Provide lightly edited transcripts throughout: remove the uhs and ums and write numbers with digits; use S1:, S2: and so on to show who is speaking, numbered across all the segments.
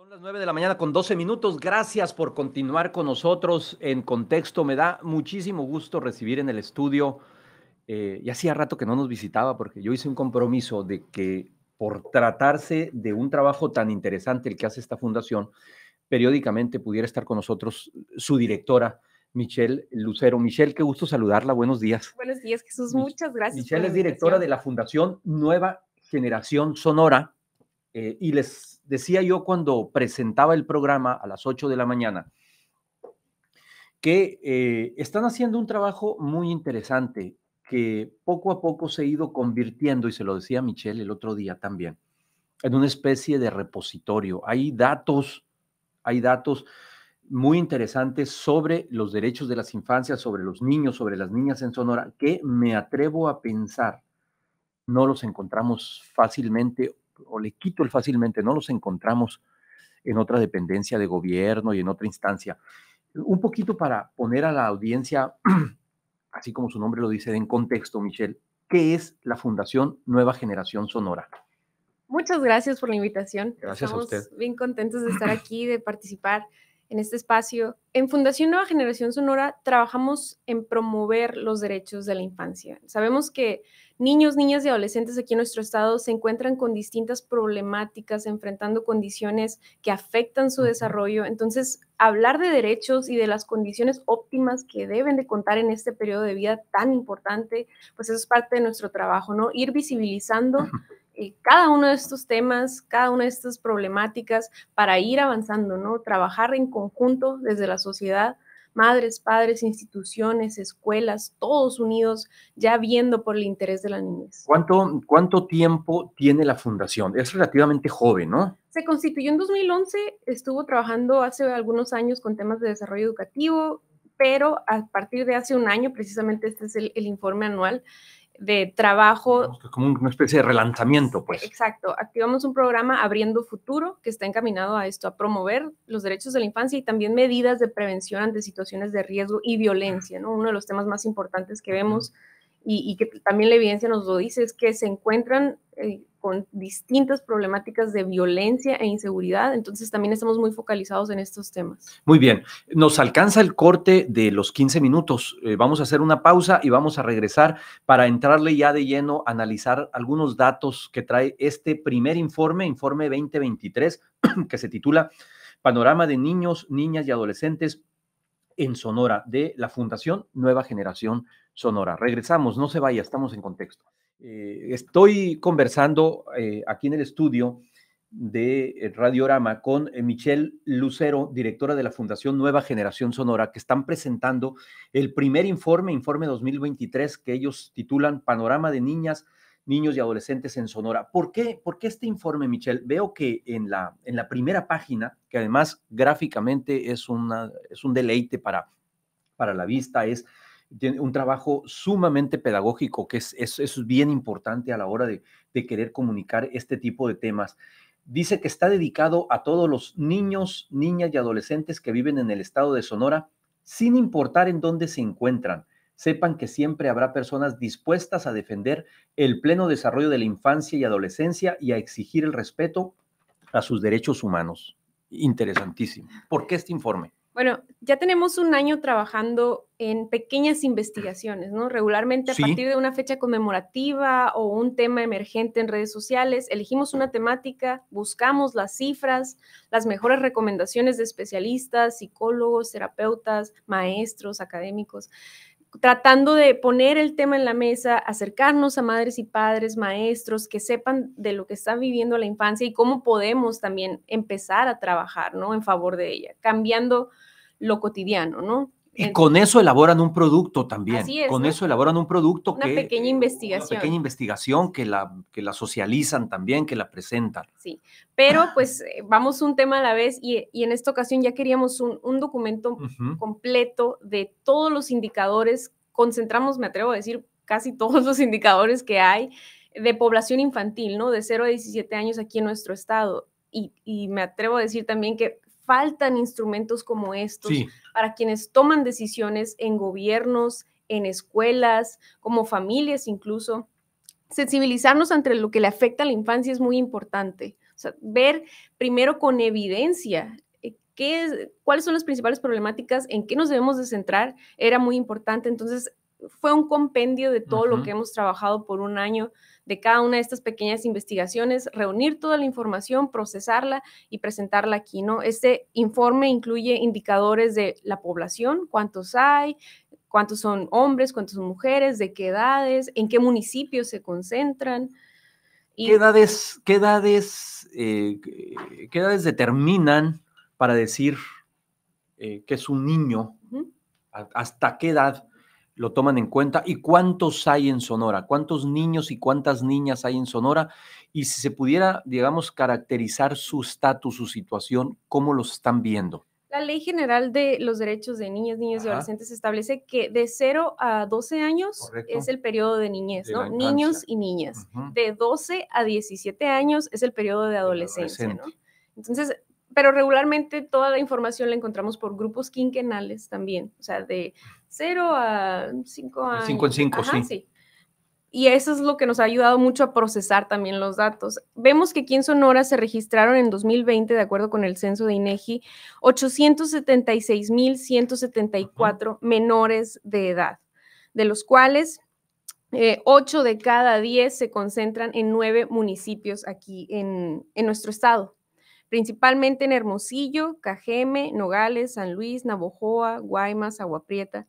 S1: Son las 9 de la mañana con 12 minutos. Gracias por continuar con nosotros en Contexto. Me da muchísimo gusto recibir en el estudio, y hacía rato que no nos visitaba porque yo hice un compromiso de que por tratarse de un trabajo tan interesante el que hace esta fundación, periódicamente pudiera estar con nosotros su directora, Michelle Lucero. Michelle, qué gusto saludarla. Buenos días.
S2: Buenos días, Jesús. Muchas gracias por
S1: Michelle
S2: la
S1: es directora
S2: invitación.
S1: de la Fundación Nueva Generación Sonora. Y les decía yo cuando presentaba el programa a las 8 de la mañana que están haciendo un trabajo muy interesante que poco a poco se ha ido convirtiendo, y se lo decía Michelle el otro día también, en una especie de repositorio. Hay datos muy interesantes sobre los derechos de las infancias, sobre los niños, sobre las niñas en Sonora, que me atrevo a pensar no los encontramos fácilmente, o le quito el fácilmente, no los encontramos en otra dependencia de gobierno y en otra instancia. Un poquito para poner a la audiencia, así como su nombre lo dice, en contexto, Michelle, ¿qué es la Fundación Nueva Generación Sonora?
S2: Muchas gracias por la invitación.
S1: Gracias a usted.
S2: Estamos bien contentos de estar aquí, de participar en este espacio. En Fundación Nueva Generación Sonora trabajamos en promover los derechos de la infancia. Sabemos que niños, niñas y adolescentes aquí en nuestro estado se encuentran con distintas problemáticas, enfrentando condiciones que afectan su desarrollo. Entonces, hablar de derechos y de las condiciones óptimas que deben de contar en este periodo de vida tan importante, pues eso es parte de nuestro trabajo, ¿no? Ir visibilizando cada uno de estos temas, cada una de estas problemáticas para ir avanzando, ¿no? Trabajar en conjunto desde la sociedad, madres, padres, instituciones, escuelas, todos unidos, ya viendo por el interés de la niñez.
S1: ¿Cuánto tiempo tiene la fundación? Es relativamente joven, ¿no?
S2: Se constituyó en 2011, estuvo trabajando hace algunos años con temas de desarrollo educativo, pero a partir de hace un año, precisamente este es el informe anual de trabajo.
S1: Como una especie de relanzamiento, pues.
S2: Exacto, activamos un programa Abriendo Futuro que está encaminado a esto, a promover los derechos de la infancia y también medidas de prevención ante situaciones de riesgo y violencia, ¿no? Uno de los temas más importantes que vemos y que también la evidencia nos lo dice es que se encuentran con distintas problemáticas de violencia e inseguridad, entonces también estamos muy focalizados en estos temas.
S1: Muy bien, nos alcanza el corte de los 15 minutos. Vamos a hacer una pausa y vamos a regresar para entrarle ya de lleno a analizar algunos datos que trae este primer informe 2023, que se titula Panorama de niños, niñas y adolescentes en Sonora, de la Fundación Nueva Generación Sonora. Regresamos, no se vaya, estamos en contexto. Estoy conversando aquí en el estudio de Radiorama con Michelle Lucero, directora de la Fundación Nueva Generación Sonora, que están presentando el primer informe 2023, que ellos titulan Panorama de niñas, niños y adolescentes en Sonora. ¿Por qué este informe, Michelle? Veo que en la primera página, que además gráficamente es un deleite para la vista, tiene un trabajo sumamente pedagógico, que es bien importante a la hora de querer comunicar este tipo de temas. Dice que está dedicado a todos los niños, niñas y adolescentes que viven en el estado de Sonora, sin importar en dónde se encuentran. Sepan que siempre habrá personas dispuestas a defender el pleno desarrollo de la infancia y adolescencia y a exigir el respeto a sus derechos humanos. Interesantísimo. ¿Por qué este informe?
S2: Bueno, ya tenemos un año trabajando en pequeñas investigaciones, ¿no? Regularmente a partir de una fecha conmemorativa o un tema emergente en redes sociales, elegimos una temática, buscamos las cifras, las mejores recomendaciones de especialistas, psicólogos, terapeutas, maestros, académicos, tratando de poner el tema en la mesa, acercarnos a madres y padres, maestros, que sepan de lo que está viviendo la infancia y cómo podemos también empezar a trabajar, ¿no? En favor de ella, cambiando lo cotidiano, ¿no?
S1: Y con eso elaboran un producto también.
S2: Así es,
S1: con
S2: ¿no?
S1: eso elaboran un producto
S2: Una pequeña investigación.
S1: Una pequeña investigación que la socializan también, que la presentan.
S2: Sí, pero pues vamos un tema a la vez y en esta ocasión ya queríamos un documento completo de todos los indicadores, concentramos, me atrevo a decir, casi todos los indicadores que hay de población infantil, ¿no? De 0 a 17 años aquí en nuestro estado. Y me atrevo a decir también que faltan instrumentos como estos para quienes toman decisiones en gobiernos, en escuelas, como familias incluso. Sensibilizarnos ante lo que le afecta a la infancia es muy importante. O sea, ver primero con evidencia cuáles son las principales problemáticas, en qué nos debemos de centrar, era muy importante. Entonces, fue un compendio de todo lo que hemos trabajado por un año, de cada una de estas pequeñas investigaciones, reunir toda la información, procesarla y presentarla aquí, ¿no? Este informe incluye indicadores de la población, cuántos hay, cuántos son hombres, cuántos son mujeres, de qué edades, en qué municipios se concentran.
S1: ¿Qué edades determinan para decir que es un niño? ¿Hasta qué edad lo toman en cuenta? ¿Y cuántos hay en Sonora? ¿Cuántos niños y cuántas niñas hay en Sonora? Y si se pudiera, digamos, caracterizar su estatus, su situación, ¿cómo los están viendo?
S2: La Ley General de los Derechos de Niñas, Niños y Adolescentes establece que de 0 a 12 años
S1: Correcto.
S2: Es el periodo de niñez, ¿no? Niños y niñas. De 12 a 17 años es el periodo de adolescencia, ¿no? Entonces, pero regularmente toda la información la encontramos por grupos quinquenales también, o sea, de 0 a 5 años.
S1: 5 en 5, sí.
S2: Y eso es lo que nos ha ayudado mucho a procesar también los datos. Vemos que aquí en Sonora se registraron en 2020, de acuerdo con el censo de INEGI, 876,174 menores de edad, de los cuales 8 de cada 10 se concentran en 9 municipios aquí en nuestro estado, principalmente en Hermosillo, Cajeme, Nogales, San Luis, Navojoa, Guaymas, Agua Prieta.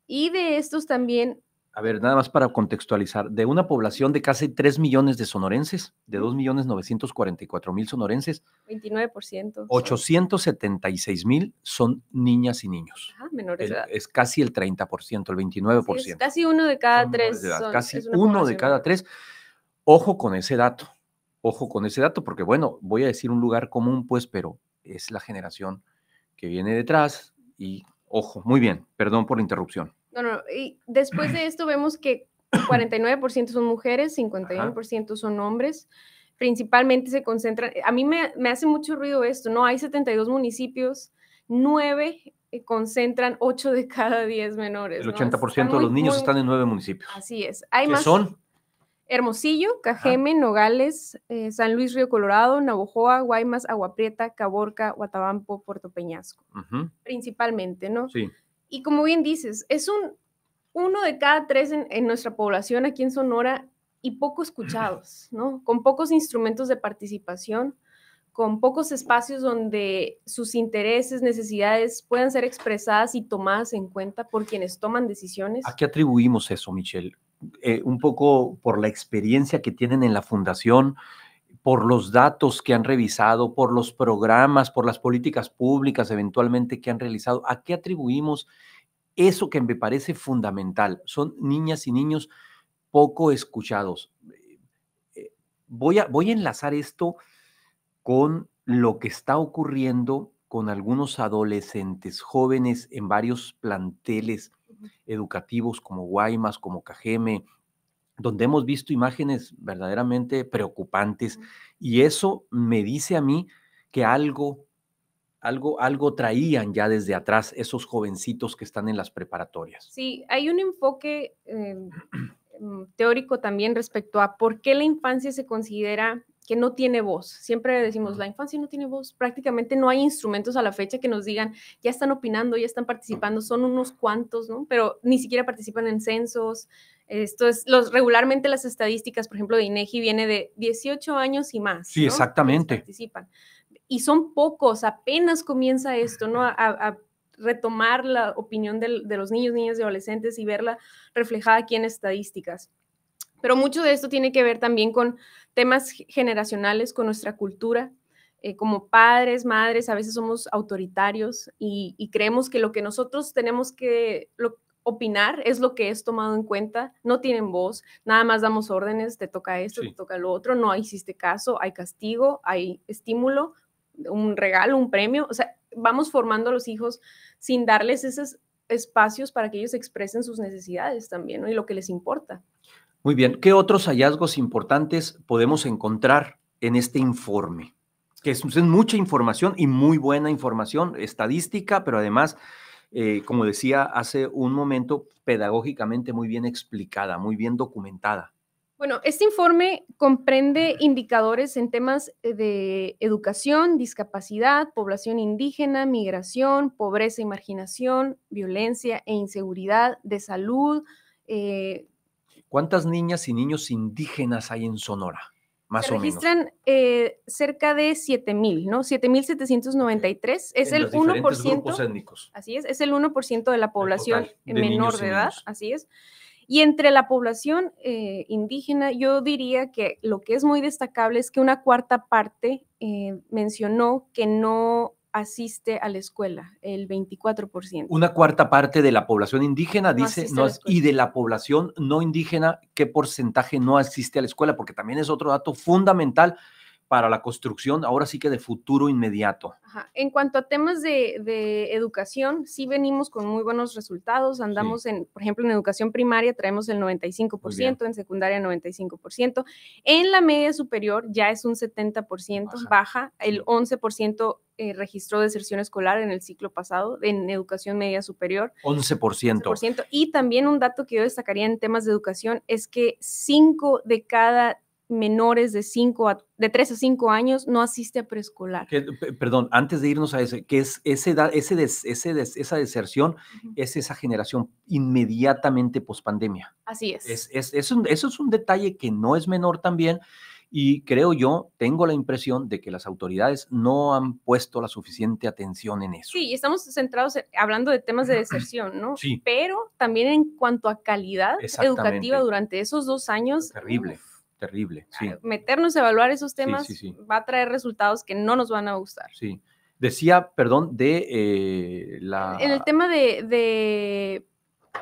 S2: Y de estos también...
S1: A ver, nada más para contextualizar, de una población de casi 3 millones de sonorenses, de 2,944,000 sonorenses,
S2: 29%.
S1: 876,000 son niñas y niños.
S2: Menores de edad.
S1: Es casi el 30%, el 29%.
S2: Sí, es casi uno de cada tres.
S1: Casi uno de cada tres. Ojo con ese dato, porque bueno, voy a decir un lugar común, pues, pero es la generación que viene detrás y, ojo, muy bien, perdón por la interrupción.
S2: No, y después de esto vemos que 49% son mujeres, 51% son hombres, principalmente se concentran, a mí me hace mucho ruido esto, ¿no? Hay 72 municipios, 9 concentran 8 de cada 10 menores.
S1: El 80% de los niños están en 9 municipios.
S2: Así es. Hay
S1: ¿Qué
S2: más
S1: son?
S2: Hermosillo, Cajeme, Nogales, San Luis Río Colorado, Navojoa, Guaymas, Agua Prieta, Caborca, Guatabampo, Puerto Peñasco, principalmente, ¿no?
S1: Sí.
S2: Y como bien dices, es uno de cada 3 en nuestra población aquí en Sonora y poco escuchados, ¿no? Con pocos instrumentos de participación, con pocos espacios donde sus intereses, necesidades puedan ser expresadas y tomadas en cuenta por quienes toman decisiones.
S1: ¿A qué atribuimos eso, Michelle? Un poco por la experiencia que tienen en la fundación, por los datos que han revisado, por los programas, por las políticas públicas eventualmente que han realizado. ¿A qué atribuimos eso que me parece fundamental? Son niñas y niños poco escuchados. Voy a enlazar esto con lo que está ocurriendo con algunos adolescentes jóvenes en varios planteles educativos como Guaymas, como Cajeme, donde hemos visto imágenes verdaderamente preocupantes, y eso me dice a mí que algo traían ya desde atrás esos jovencitos que están en las preparatorias.
S2: Sí, hay un enfoque teórico también respecto a por qué la infancia se considera que no tiene voz. Siempre decimos, la infancia no tiene voz. Prácticamente no hay instrumentos a la fecha que nos digan, ya están opinando, ya están participando, son unos cuantos, ¿no? Pero ni siquiera participan en censos. Esto es, regularmente las estadísticas, por ejemplo, de INEGI viene de 18 años y más.
S1: Sí, ¿no? Exactamente.
S2: Participan. Y son pocos, apenas comienza esto, ¿no? A retomar la opinión de los niños, niñas y adolescentes y verla reflejada aquí en estadísticas. Pero mucho de esto tiene que ver también con temas generacionales, con nuestra cultura. Como padres, madres, a veces somos autoritarios y creemos que lo que nosotros tenemos que opinar es lo que es tomado en cuenta. No tienen voz, nada más damos órdenes, te toca esto, te toca lo otro, no hiciste caso, hay castigo, hay estímulo, un regalo, un premio. O sea, vamos formando a los hijos sin darles esos espacios para que ellos expresen sus necesidades también, ¿no? Y lo que les importa.
S1: Muy bien. ¿Qué otros hallazgos importantes podemos encontrar en este informe? Que es mucha información y muy buena información estadística, pero además, como decía hace un momento, pedagógicamente muy bien explicada, muy bien documentada.
S2: Bueno, este informe comprende indicadores en temas de educación, discapacidad, población indígena, migración, pobreza y marginación, violencia e inseguridad, de salud.
S1: ¿Cuántas niñas y niños indígenas hay en Sonora? Más
S2: Se
S1: o menos.
S2: registran cerca de 7,000, ¿no? 7,793. Es
S1: En
S2: el
S1: los diferentes
S2: 1%.
S1: grupos étnicos.
S2: Así es el 1% de la población
S1: total, de
S2: menor
S1: niños y
S2: de edad,
S1: niños.
S2: así es. Y entre la población indígena, yo diría que lo que es muy destacable es que una cuarta parte mencionó que no asiste a la escuela, el 24%.
S1: Una cuarta parte de la población indígena
S2: No
S1: dice,
S2: asiste a la escuela.
S1: y de la población no indígena, ¿qué porcentaje no asiste a la escuela? Porque también es otro dato fundamental para la construcción, ahora sí que de futuro inmediato.
S2: Ajá. En cuanto a temas de educación, sí venimos con muy buenos resultados. Andamos por ejemplo, en educación primaria traemos el 95%, en secundaria 95%. En la media superior ya es un 70%, baja. El 11% registró deserción escolar en el ciclo pasado en educación media superior.
S1: 11%.
S2: 11%. Y también un dato que yo destacaría en temas de educación es que 5 de cada menores de 3 a 5 años no asiste a preescolar.
S1: Perdón, antes de irnos a ese, que es esa deserción, es esa generación inmediatamente pospandemia.
S2: Así es.
S1: Eso es un detalle que no es menor también, y creo yo, tengo la impresión de que las autoridades no han puesto la suficiente atención en eso.
S2: Sí, estamos centrados hablando de temas de deserción, ¿no?
S1: Sí.
S2: Pero también en cuanto a calidad educativa durante esos 2 años.
S1: Terrible. Terrible, sí.
S2: Meternos a evaluar esos temas
S1: sí.
S2: va a traer resultados que no nos van a gustar.
S1: Sí. Decía, perdón, de
S2: En el tema de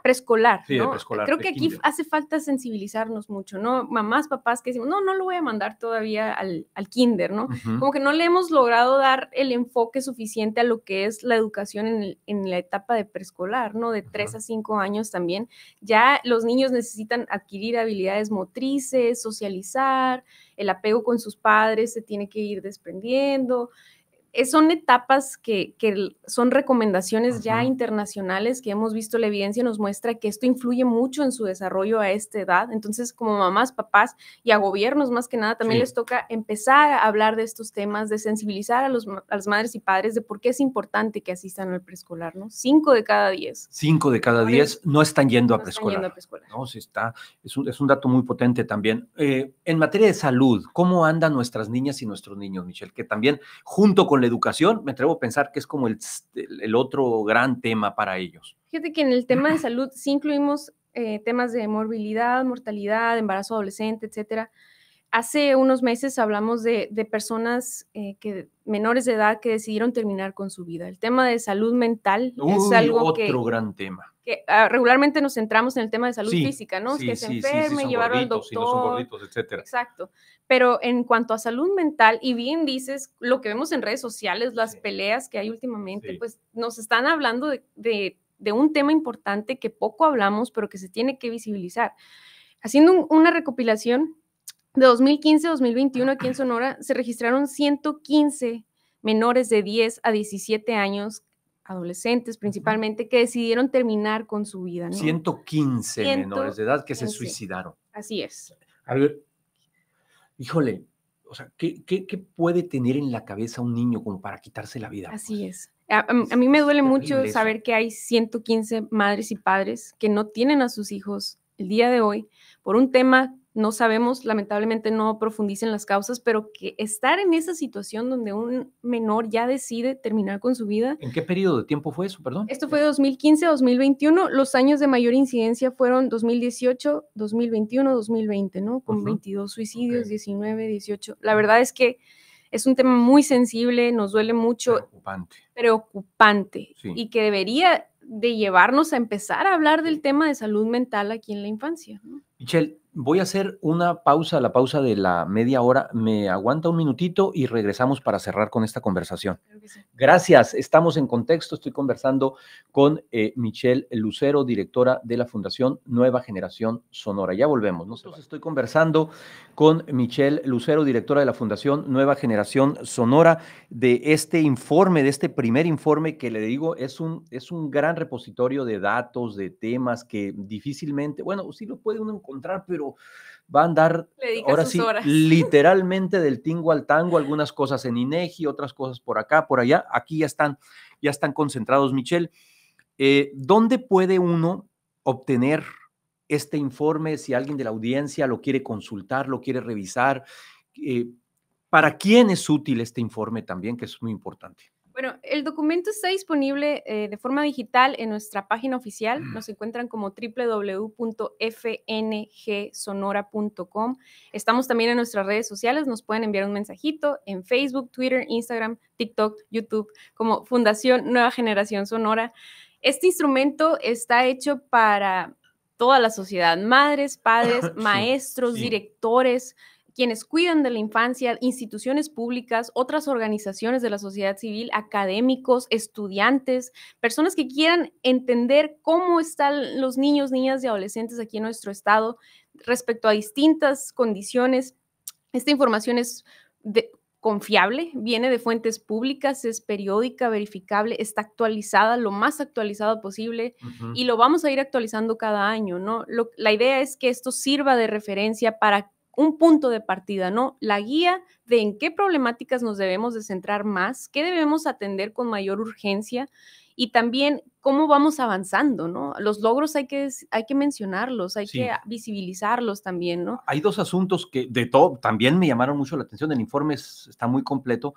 S2: preescolar,
S1: sí,
S2: ¿no?
S1: de preescolar.
S2: Creo que aquí hace falta sensibilizarnos mucho, ¿no? Mamás, papás que decimos, no lo voy a mandar todavía al kinder, ¿no? Como que no le hemos logrado dar el enfoque suficiente a lo que es la educación en la etapa de preescolar, ¿no? De 3 a 5 años también. Ya los niños necesitan adquirir habilidades motrices, socializar, el apego con sus padres se tiene que ir desprendiendo. Son etapas que son recomendaciones ya internacionales que hemos visto, la evidencia nos muestra que esto influye mucho en su desarrollo a esta edad. Entonces, como mamás, papás y a gobiernos más que nada, también les toca empezar a hablar de estos temas, de sensibilizar a las madres y padres de por qué es importante que asistan al preescolar, ¿no? 5 de cada 10.
S1: 5 de cada 10 no están yendo a preescolar.
S2: No,
S1: sí está, es un dato muy potente también. En materia de salud, ¿cómo andan nuestras niñas y nuestros niños, Michelle? Que también, junto con la educación, me atrevo a pensar que es como el otro gran tema para ellos.
S2: Fíjate que en el tema de salud sí incluimos temas de morbilidad, mortalidad, embarazo adolescente, etcétera. Hace unos meses hablamos de personas menores de edad que decidieron terminar con su vida. El tema de salud mental es algo
S1: otro gran tema.
S2: Que regularmente nos centramos en el tema de salud física, ¿no? Que se enferme, llevarlo al doctor.
S1: Si no son gorditos, etcétera.
S2: Exacto. Pero en cuanto a salud mental, y bien dices, lo que vemos en redes sociales, las peleas que hay últimamente, pues nos están hablando de un tema importante que poco hablamos, pero que se tiene que visibilizar. Haciendo una recopilación, de 2015 a 2021 aquí en Sonora se registraron 115 menores de 10 a 17 años, adolescentes principalmente, que decidieron terminar con su vida, ¿no?
S1: 115 menores de edad que se suicidaron.
S2: Así es.
S1: A ver, híjole, o sea, ¿qué puede tener en la cabeza un niño como para quitarse la vida?
S2: Así es. A mí me duele mucho saber que hay 115 madres y padres que no tienen a sus hijos el día de hoy por un tema, no sabemos, lamentablemente no profundicen las causas, pero que estar en esa situación donde un menor ya decide terminar con su vida.
S1: ¿En qué periodo de tiempo fue eso, perdón?
S2: Esto fue de 2015 a 2021. Los años de mayor incidencia fueron 2018, 2021, 2020, ¿no? Con 22 suicidios, 19, 18. La verdad es que es un tema muy sensible, nos duele mucho. Preocupante. Sí. Y que debería de llevarnos a empezar a hablar del tema de salud mental aquí en la infancia, ¿no?
S1: Michelle, voy a hacer una pausa, la pausa de la media hora. Me aguanta un minutito y regresamos para cerrar con esta conversación.
S2: Creo que sí.
S1: Gracias. Estamos en contexto. Estoy conversando con Michelle Lucero, directora de la Fundación Nueva Generación Sonora. Ya volvemos. Estoy conversando con Michelle Lucero, directora de la Fundación Nueva Generación Sonora, de este informe, de este primer informe que le digo es un gran repositorio de datos, de temas que difícilmente, bueno, sí lo puede uno encontrar, pero va a andar,
S2: Le dedica
S1: ahora
S2: sus
S1: sí,
S2: horas.
S1: literalmente del tingo al tango, algunas cosas en INEGI, otras cosas por acá, por allá. Aquí ya están concentrados, Michelle. ¿Dónde puede uno obtener este informe si alguien de la audiencia lo quiere consultar, lo quiere revisar? ¿Para quién es útil este informe también, que es muy importante?
S2: Bueno, el documento está disponible de forma digital en nuestra página oficial. Nos encuentran como www.fngsonora.com. Estamos también en nuestras redes sociales. Nos pueden enviar un mensajito en Facebook, Twitter, Instagram, TikTok, YouTube, como Fundación Nueva Generación Sonora. Este instrumento está hecho para toda la sociedad, madres, padres, maestros,
S1: sí.
S2: Directores, quienes cuidan de la infancia, instituciones públicas, otras organizaciones de la sociedad civil, académicos, estudiantes, personas que quieran entender cómo están los niños, niñas y adolescentes aquí en nuestro estado respecto a distintas condiciones. Esta información es confiable, viene de fuentes públicas, es periódica, verificable, está actualizada, lo más actualizado posible, y lo vamos a ir actualizando cada año, ¿no? La idea es que esto sirva de referencia para un punto de partida, ¿no? La guía de en qué problemáticas nos debemos de centrar más, qué debemos atender con mayor urgencia y también cómo vamos avanzando, ¿no? Los logros hay que mencionarlos, hay que visibilizarlos también, ¿no?
S1: Hay dos asuntos que de todo también me llamaron mucho la atención. El informe está muy completo,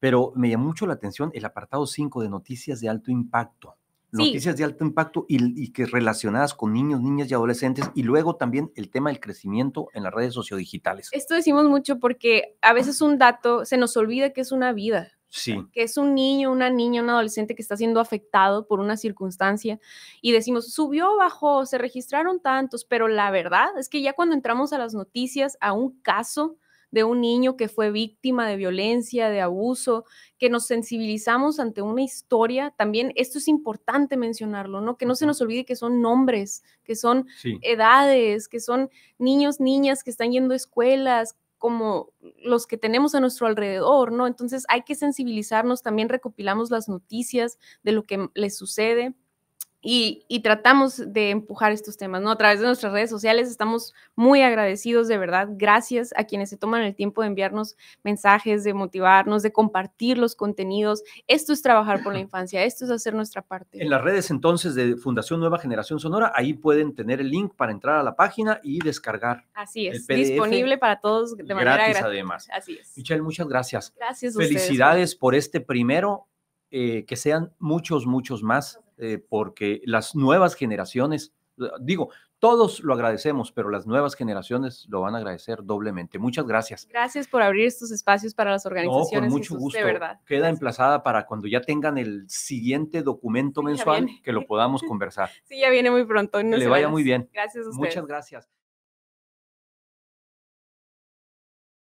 S1: pero me llamó mucho la atención el apartado 5 de noticias de alto impacto. Noticias de alto impacto y que relacionadas con niños, niñas y adolescentes, y luego también el tema del crecimiento en las redes sociodigitales.
S2: Esto decimos mucho porque a veces un dato se nos olvida que es una vida.
S1: Sí.
S2: Que es un niño, una niña, un adolescente que está siendo afectado por una circunstancia y decimos, subió, bajó, se registraron tantos, pero la verdad es que ya cuando entramos a las noticias, a un caso de un niño que fue víctima de violencia, de abuso, que nos sensibilizamos ante una historia, también esto es importante mencionarlo, ¿no? Que no se nos olvide que son nombres, que son edades, que son niños, niñas que están yendo a escuelas, como los que tenemos a nuestro alrededor, ¿no? Entonces hay que sensibilizarnos, también recopilamos las noticias de lo que les sucede y tratamos de empujar estos temas, ¿no? A través de nuestras redes sociales estamos muy agradecidos, de verdad. Gracias a quienes se toman el tiempo de enviarnos mensajes, de motivarnos, de compartir los contenidos. Esto es trabajar por la infancia, esto es hacer nuestra parte.
S1: En las redes entonces de Fundación Nueva Generación Sonora, ahí pueden tener el link para entrar a la página y descargar.
S2: Así es,
S1: el PDF,
S2: disponible para todos de manera
S1: gratis
S2: gratuita.
S1: además.
S2: Así es.
S1: Michelle, muchas gracias.
S2: Gracias a
S1: Felicidades
S2: ustedes
S1: por este primero, que sean muchos, muchos más, porque las nuevas generaciones, digo, todos lo agradecemos, pero las nuevas generaciones lo van a agradecer doblemente. Muchas gracias.
S2: Gracias por abrir estos espacios para las organizaciones.
S1: No, con mucho
S2: Jesús,
S1: gusto.
S2: de verdad.
S1: Queda
S2: Gracias.
S1: emplazada para cuando ya tengan el siguiente documento mensual, que lo podamos conversar.
S2: Sí, ya viene muy pronto.
S1: Que le vaya muy bien.
S2: Gracias a ustedes.
S1: Muchas gracias.